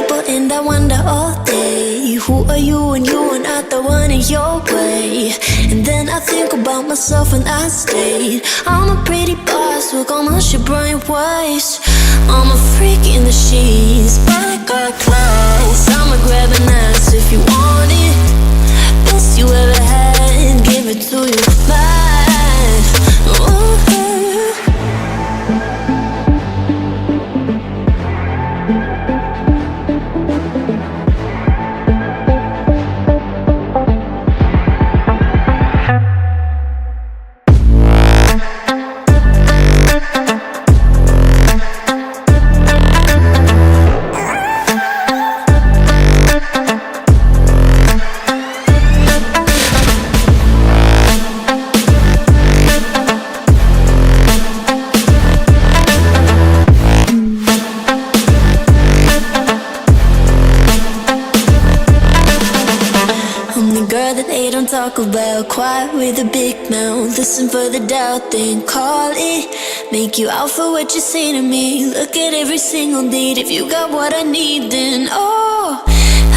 people and I wonder all day, who are you and you are not the one in your way. And then I think about myself and I state, I'm a pretty boss with almost your brain waves. I'm a freak in the sheets, but I got class. I'ma grab an ass if you want it. Best you ever had, give it to you bad. Ooh. Talk about quiet with a big mouth. Listen for the doubt, then call it. Make you out for what you say to me. Look at every single need. If you got what I need, then oh,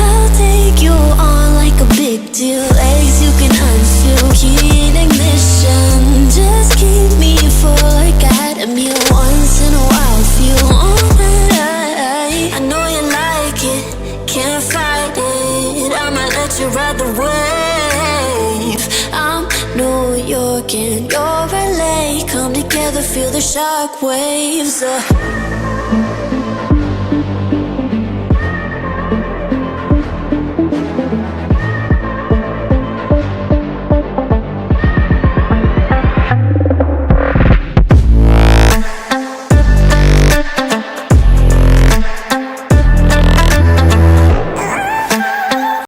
I'll take you on like a big deal. Legs you can unfeel, key in ignition. Just keep me full like I had a meal once in a while. Feel alright. I know you like it, can't fight it. I'ma let you ride the wave. I'm New York and you're LA. Come together, feel the shock waves.